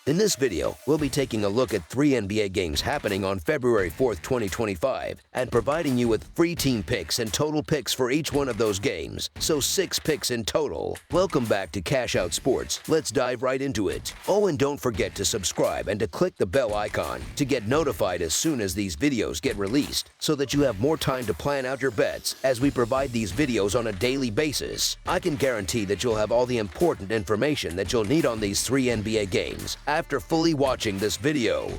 In this video, we'll be taking a look at 3 NBA games happening on February 4th, 2025, and providing you with free team picks and total picks for each one of those games, so 6 picks in total. Welcome back to Cash Out Sports. Let's dive right into it. Oh, and don't forget to subscribe and to click the bell icon to get notified as soon as these videos get released, so that you have more time to plan out your bets as we provide these videos on a daily basis. I can guarantee that you'll have all the important information that you'll need on these 3 NBA games after fully watching this video.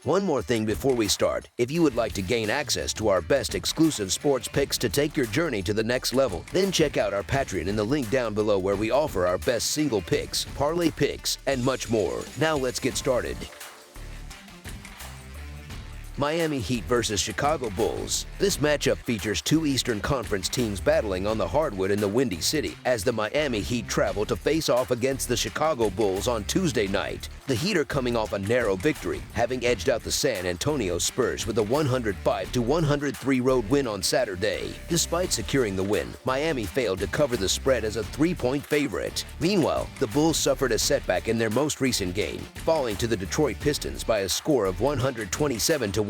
One more thing before we start. If you would like to gain access to our best exclusive sports picks to take your journey to the next level, then check out our Patreon in the link down below, where we offer our best single picks, parlay picks, and much more. Now let's get started. Miami Heat versus Chicago Bulls. This matchup features 2 Eastern Conference teams battling on the hardwood in the Windy City as the Miami Heat travel to face off against the Chicago Bulls on Tuesday night. The Heat are coming off a narrow victory, having edged out the San Antonio Spurs with a 105-103 road win on Saturday. Despite securing the win, Miami failed to cover the spread as a 3-point favorite. Meanwhile, the Bulls suffered a setback in their most recent game, falling to the Detroit Pistons by a score of 127-119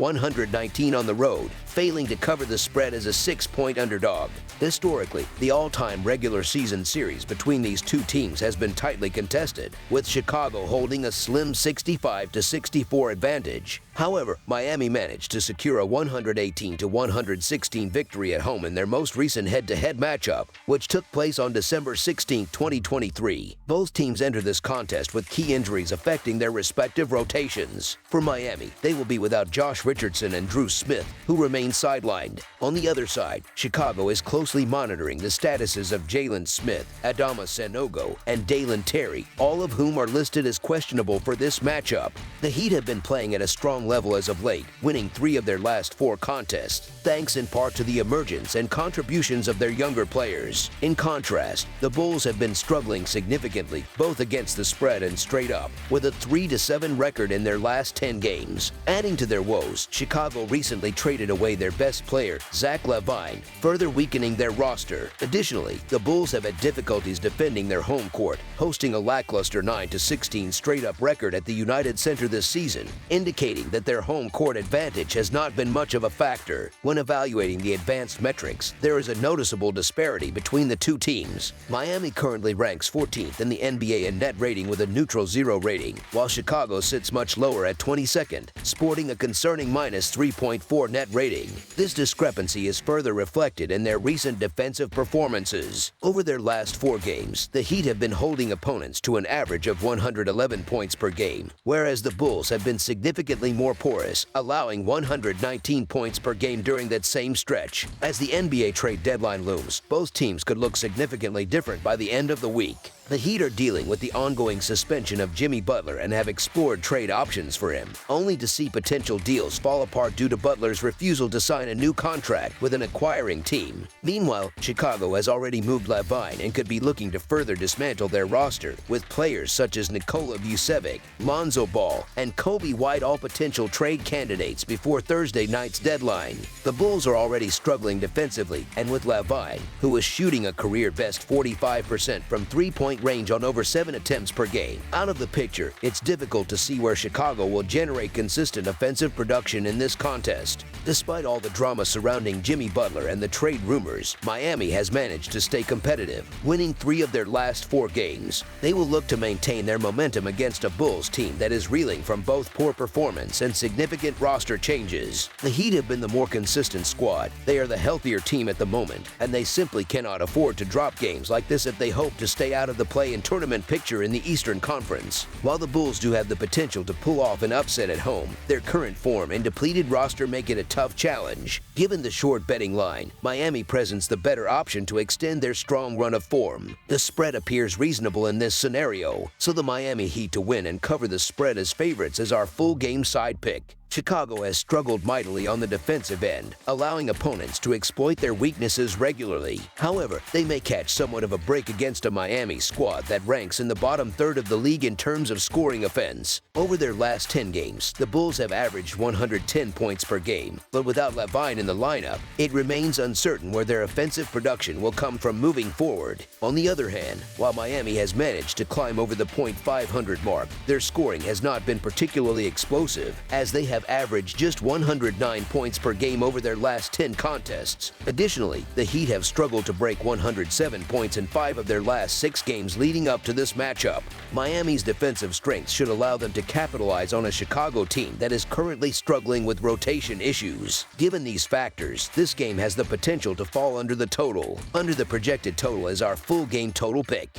on the road, failing to cover the spread as a 6-point underdog. Historically, the all-time regular season series between these two teams has been tightly contested, with Chicago holding a slim 65-64 advantage. However, Miami managed to secure a 118-116 victory at home in their most recent head-to-head matchup, which took place on December 16, 2023. Both teams enter this contest with key injuries affecting their respective rotations. For Miami, they will be without Josh Richardson and Drew Smith, who remain sidelined. On the other side, Chicago is closely monitoring the statuses of Jalen Smith, Adama Sanogo, and Dalen Terry, all of whom are listed as questionable for this matchup. The Heat have been playing at a strong level as of late, winning 3 of their last 4 contests, thanks in part to the emergence and contributions of their younger players. In contrast, the Bulls have been struggling significantly, both against the spread and straight up, with a 3-7 record in their last 10 games. Adding to their woes, Chicago recently traded away their best player, Zach LaVine, further weakening their roster. Additionally, the Bulls have had difficulties defending their home court, hosting a lackluster 9-16 straight-up record at the United Center this season, indicating that their home court advantage has not been much of a factor. When evaluating the advanced metrics, there is a noticeable disparity between the two teams. Miami currently ranks 14th in the NBA in net rating with a neutral 0 rating, while Chicago sits much lower at 22nd, sporting a concerning -3.4 net rating. This discrepancy is further reflected in their recent defensive performances. Over their last 4 games, the Heat have been holding opponents to an average of 111 points per game, whereas the Bulls have been significantly more porous, allowing 119 points per game during that same stretch. As the NBA trade deadline looms, both teams could look significantly different by the end of the week. The Heat are dealing with the ongoing suspension of Jimmy Butler and have explored trade options for him, only to see potential deals fall apart due to Butler's refusal to sign a new contract with an acquiring team. Meanwhile, Chicago has already moved LaVine and could be looking to further dismantle their roster, with players such as Nikola Vucevic, Lonzo Ball, and Kobe White all potential trade candidates before Thursday night's deadline. The Bulls are already struggling defensively, and with LaVine, who is shooting a career-best 45% from 3-point range on over 7 attempts per game, out of the picture, it's difficult to see where Chicago will generate consistent offensive production in this contest. Despite all the drama surrounding Jimmy Butler and the trade rumors, Miami has managed to stay competitive, winning 3 of their last 4 games. They will look to maintain their momentum against a Bulls team that is reeling from both poor performance and significant roster changes. The Heat have been the more consistent squad. They are the healthier team at the moment, and they simply cannot afford to drop games like this if they hope to stay out of the play-in tournament picture in the Eastern Conference. While the Bulls do have the potential to pull off an upset at home, their current form and depleted roster make it a tough challenge. Given the short betting line, Miami presents the better option to extend their strong run of form. The spread appears reasonable in this scenario, so the Miami Heat to win and cover the spread as favorites is our full game side pick. Chicago has struggled mightily on the defensive end, allowing opponents to exploit their weaknesses regularly. However, they may catch somewhat of a break against a Miami squad that ranks in the bottom third of the league in terms of scoring offense. Over their last 10 games, the Bulls have averaged 110 points per game, but without Levine in the lineup, it remains uncertain where their offensive production will come from moving forward. On the other hand, while Miami has managed to climb over the .500 mark, their scoring has not been particularly explosive, as they have averaged just 109 points per game over their last 10 contests. Additionally, the Heat have struggled to break 107 points in 5 of their last 6 games leading up to this matchup. Miami's defensive strengths should allow them to capitalize on a Chicago team that is currently struggling with rotation issues. Given these factors, this game has the potential to fall under the total. Under the projected total is our full game total pick.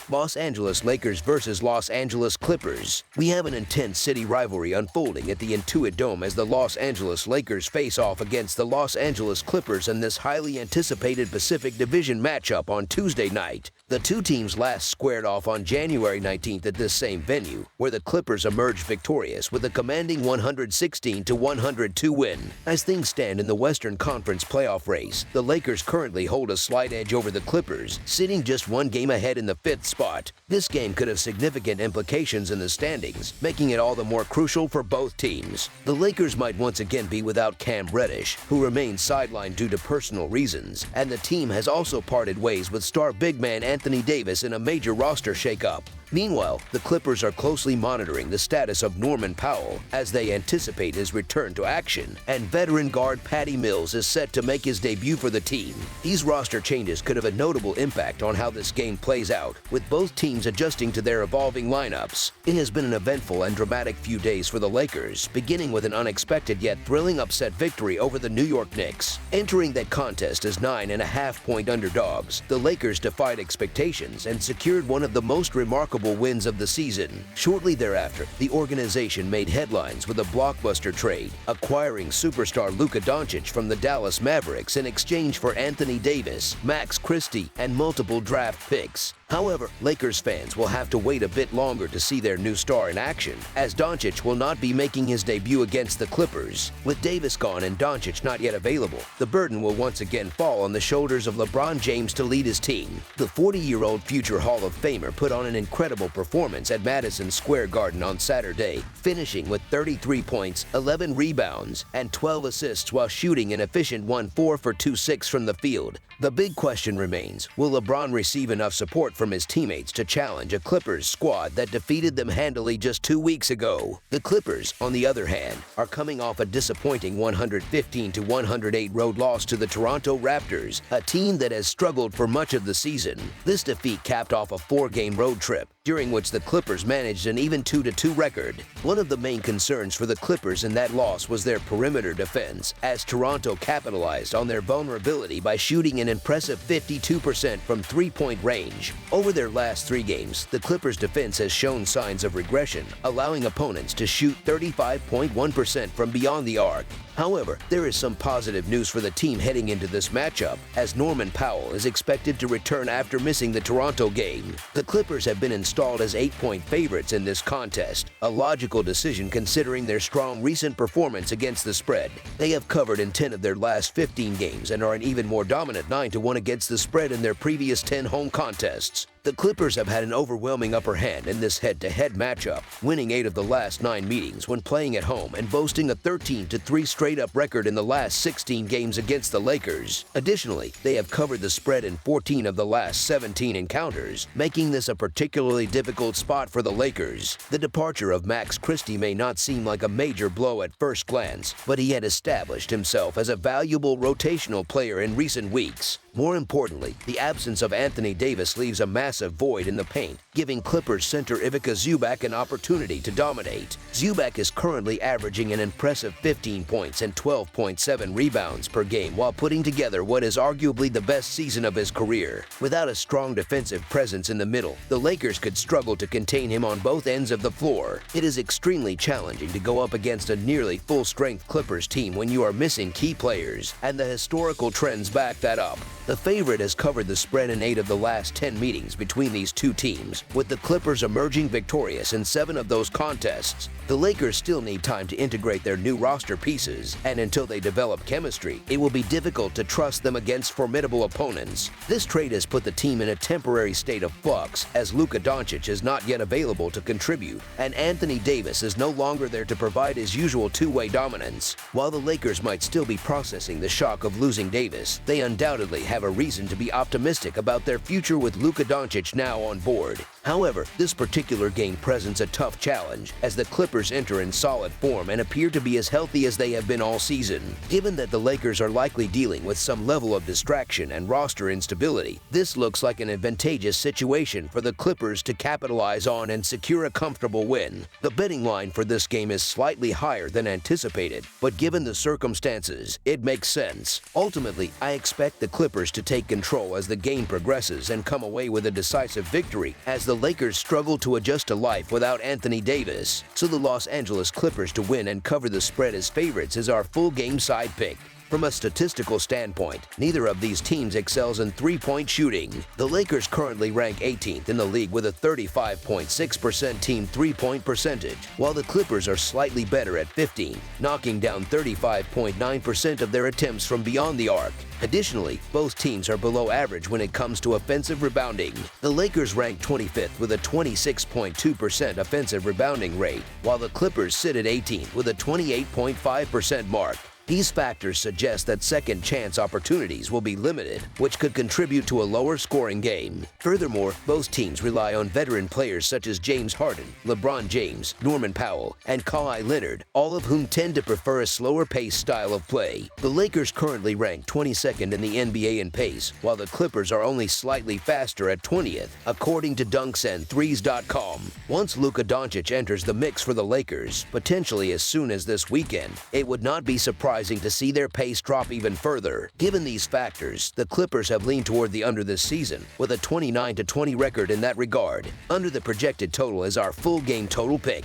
Los Angeles Lakers versus Los Angeles Clippers. We have an intense city rivalry unfolding at the Intuit Dome as the Los Angeles Lakers face off against the Los Angeles Clippers in this highly anticipated Pacific Division matchup on Tuesday night. The two teams last squared off on January 19th at this same venue, where the Clippers emerged victorious with a commanding 116-102 win. As things stand in the Western Conference playoff race, the Lakers currently hold a slight edge over the Clippers, sitting just one game ahead in the 5th spot. This game could have significant implications in the standings, making it all the more crucial for both teams. The Lakers might once again be without Cam Reddish, who remains sidelined due to personal reasons, and the team has also parted ways with star big man Anthony Davis in a major roster shakeup. Meanwhile, the Clippers are closely monitoring the status of Norman Powell as they anticipate his return to action, and veteran guard Patty Mills is set to make his debut for the team. These roster changes could have a notable impact on how this game plays out, with both teams adjusting to their evolving lineups. It has been an eventful and dramatic few days for the Lakers, beginning with an unexpected yet thrilling upset victory over the New York Knicks. Entering that contest as 9.5-point underdogs, the Lakers defied expectations and secured one of the most remarkable wins of the season. Shortly thereafter, the organization made headlines with a blockbuster trade, acquiring superstar Luka Doncic from the Dallas Mavericks in exchange for Anthony Davis, Max Christie, and multiple draft picks. However, Lakers fans will have to wait a bit longer to see their new star in action, as Doncic will not be making his debut against the Clippers. With Davis gone and Doncic not yet available, the burden will once again fall on the shoulders of LeBron James to lead his team. The 40-year-old future Hall of Famer put on an incredible performance at Madison Square Garden on Saturday, finishing with 33 points, 11 rebounds, and 12 assists while shooting an efficient 1-4 for 2-6 from the field. The big question remains, will LeBron receive enough support from his teammates to challenge a Clippers squad that defeated them handily just 2 weeks ago? The Clippers, on the other hand, are coming off a disappointing 115-108 road loss to the Toronto Raptors, a team that has struggled for much of the season. This defeat capped off a 4-game road trip, during which the Clippers managed an even 2-2 record. One of the main concerns for the Clippers in that loss was their perimeter defense, as Toronto capitalized on their vulnerability by shooting an impressive 52% from three-point range. Over their last 3 games, the Clippers' defense has shown signs of regression, allowing opponents to shoot 35.1% from beyond the arc. However, there is some positive news for the team heading into this matchup, as Norman Powell is expected to return after missing the Toronto game. The Clippers have been installed as 8-point favorites in this contest, a logical decision considering their strong recent performance against the spread. They have covered in 10 of their last 15 games and are an even more dominant 9-1 against the spread in their previous 10 home contests. The Clippers have had an overwhelming upper hand in this head-to-head matchup, winning 8 of the last 9 meetings when playing at home and boasting a 13-3 straight-up record in the last 16 games against the Lakers. Additionally, they have covered the spread in 14 of the last 17 encounters, making this a particularly difficult spot for the Lakers. The departure of Max Christie may not seem like a major blow at first glance, but he had established himself as a valuable rotational player in recent weeks. More importantly, the absence of Anthony Davis leaves a massive void in the paint, giving Clippers center Ivica Zubac an opportunity to dominate. Zubac is currently averaging an impressive 15 points and 12.7 rebounds per game while putting together what is arguably the best season of his career. Without a strong defensive presence in the middle, the Lakers could struggle to contain him on both ends of the floor. It is extremely challenging to go up against a nearly full-strength Clippers team when you are missing key players, and the historical trends back that up. The favorite has covered the spread in 8 of the last 10 meetings between these two teams, with the Clippers emerging victorious in 7 of those contests. The Lakers still need time to integrate their new roster pieces, and until they develop chemistry, it will be difficult to trust them against formidable opponents. This trade has put the team in a temporary state of flux, as Luka Doncic is not yet available to contribute, and Anthony Davis is no longer there to provide his usual two-way dominance. While the Lakers might still be processing the shock of losing Davis, they undoubtedly have a reason to be optimistic about their future with Luka Doncic now on board. However, this particular game presents a tough challenge, as the Clippers enter in solid form and appear to be as healthy as they have been all season. Given that the Lakers are likely dealing with some level of distraction and roster instability, this looks like an advantageous situation for the Clippers to capitalize on and secure a comfortable win. The betting line for this game is slightly higher than anticipated, but given the circumstances, it makes sense. Ultimately, I expect the Clippers to take control as the game progresses and come away with a decisive victory, as the Lakers struggle to adjust to life without Anthony Davis. So the Los Angeles Clippers to win and cover the spread as favorites is our full game side pick. From a statistical standpoint, neither of these teams excels in three-point shooting. The Lakers currently rank 18th in the league with a 35.6% team three-point percentage, while the Clippers are slightly better at 15th, knocking down 35.9% of their attempts from beyond the arc. Additionally, both teams are below average when it comes to offensive rebounding. The Lakers rank 25th with a 26.2% offensive rebounding rate, while the Clippers sit at 18th with a 28.5% mark. These factors suggest that second chance opportunities will be limited, which could contribute to a lower scoring game. Furthermore, both teams rely on veteran players such as James Harden, LeBron James, Norman Powell, and Kawhi Leonard, all of whom tend to prefer a slower pace style of play. The Lakers currently rank 22nd in the NBA in pace, while the Clippers are only slightly faster at 20th, according to dunksandthrees.com. Once Luka Doncic enters the mix for the Lakers, potentially as soon as this weekend, it would not be surprising to see their pace drop even further. Given these factors, the Clippers have leaned toward the under this season, with a 29-20 record in that regard. Under the projected total is our full game total pick.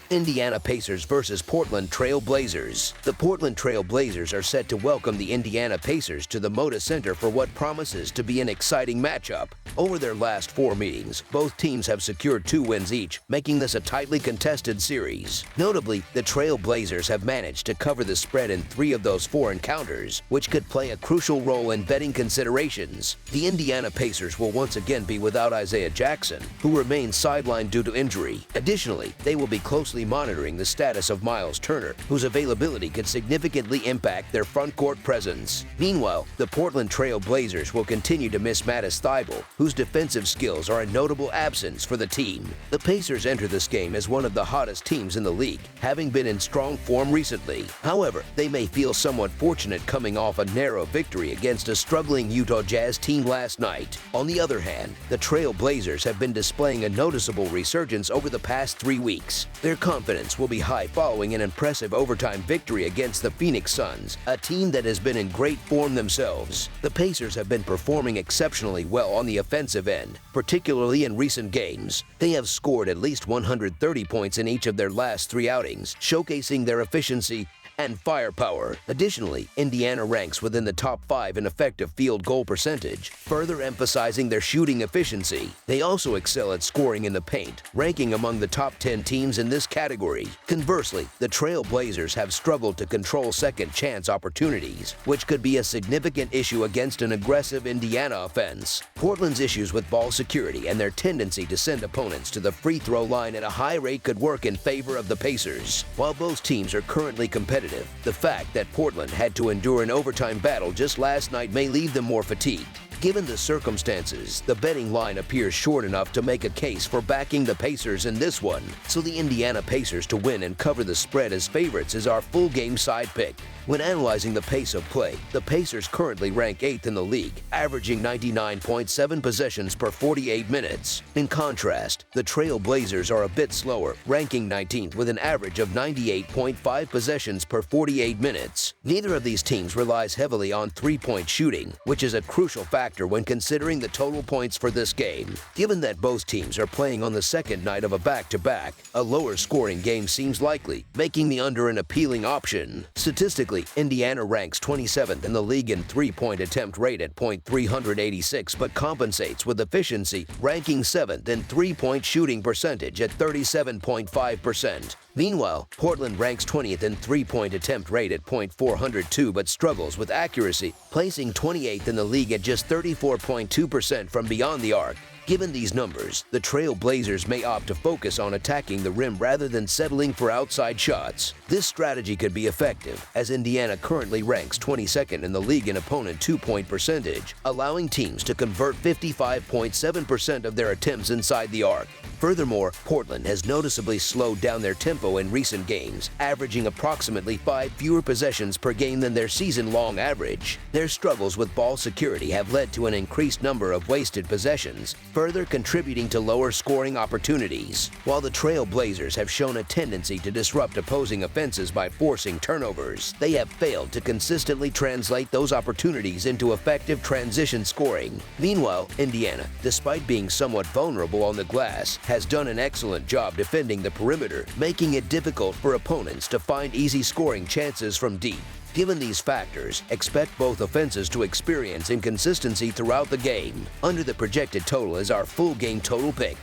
Indiana Pacers versus Portland Trail Blazers. The Portland Trail Blazers are set to welcome the Indiana Pacers to the Moda Center for what promises to be an exciting matchup. Over their last 4 meetings, both teams have secured 2 wins each, making this a tightly contested series. Notably, the Trail Blazers have managed to cover the spread in 3 of those 4 encounters, which could play a crucial role in betting considerations. The Indiana Pacers will once again be without Isaiah Jackson, who remains sidelined due to injury. Additionally, they will be closely monitoring the status of Miles Turner, whose availability could significantly impact their front court presence. Meanwhile, the Portland Trail Blazers will continue to miss Matisse Thybulle, whose defensive skills are a notable absence for the team. The Pacers enter this game as one of the hottest teams in the league, having been in strong form recently. However, they may feel somewhat fortunate coming off a narrow victory against a struggling Utah Jazz team last night. On the other hand, the Trail Blazers have been displaying a noticeable resurgence over the past 3 weeks. Their confidence will be high following an impressive overtime victory against the Phoenix Suns, a team that has been in great form themselves. The Pacers have been performing exceptionally well on the offensive end, particularly in recent games. They have scored at least 130 points in each of their last 3 outings, showcasing their efficiency and firepower. Additionally, Indiana ranks within the top 5 in effective field goal percentage, further emphasizing their shooting efficiency. They also excel at scoring in the paint, ranking among the top 10 teams in this category. Conversely, the Trail Blazers have struggled to control second chance opportunities, which could be a significant issue against an aggressive Indiana offense. Portland's issues with ball security and their tendency to send opponents to the free throw line at a high rate could work in favor of the Pacers. While both teams are currently competitive, the fact that Portland had to endure an overtime battle just last night may leave them more fatigued. Given the circumstances, the betting line appears short enough to make a case for backing the Pacers in this one, so the Indiana Pacers to win and cover the spread as favorites is our full game side pick. When analyzing the pace of play, the Pacers currently rank 8th in the league, averaging 99.7 possessions per 48 minutes. In contrast, the Trail Blazers are a bit slower, ranking 19th with an average of 98.5 possessions per 48 minutes. Neither of these teams relies heavily on three-point shooting, which is a crucial factor factor when considering the total points for this game. Given that both teams are playing on the second night of a back-to-back, a lower scoring game seems likely, making the under an appealing option. Statistically, Indiana ranks 27th in the league in three-point attempt rate at .386 but compensates with efficiency, ranking 7th in three-point shooting percentage at 37.5%. Meanwhile, Portland ranks 20th in three-point attempt rate at .402 but struggles with accuracy, placing 28th in the league at just 34.2% from beyond the arc. Given these numbers, the Trail Blazers may opt to focus on attacking the rim rather than settling for outside shots. This strategy could be effective, as Indiana currently ranks 22nd in the league in opponent two-point percentage, allowing teams to convert 55.7% of their attempts inside the arc. Furthermore, Portland has noticeably slowed down their tempo in recent games, averaging approximately 5 fewer possessions per game than their season-long average. Their struggles with ball security have led to an increased number of wasted possessions, further contributing to lower scoring opportunities. While the Trail Blazers have shown a tendency to disrupt opposing offenses by forcing turnovers, they have failed to consistently translate those opportunities into effective transition scoring. Meanwhile, Indiana, despite being somewhat vulnerable on the glass, has done an excellent job defending the perimeter, making it difficult for opponents to find easy scoring chances from deep. Given these factors, expect both offenses to experience inconsistency throughout the game. Under the projected total is our full game total pick.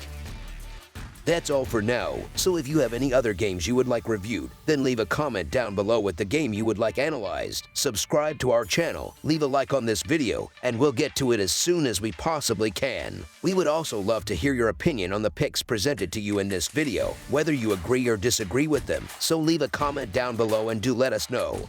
That's all for now, so if you have any other games you would like reviewed, then leave a comment down below with the game you would like analyzed. Subscribe to our channel, leave a like on this video, and we'll get to it as soon as we possibly can. We would also love to hear your opinion on the picks presented to you in this video, whether you agree or disagree with them, so leave a comment down below and do let us know.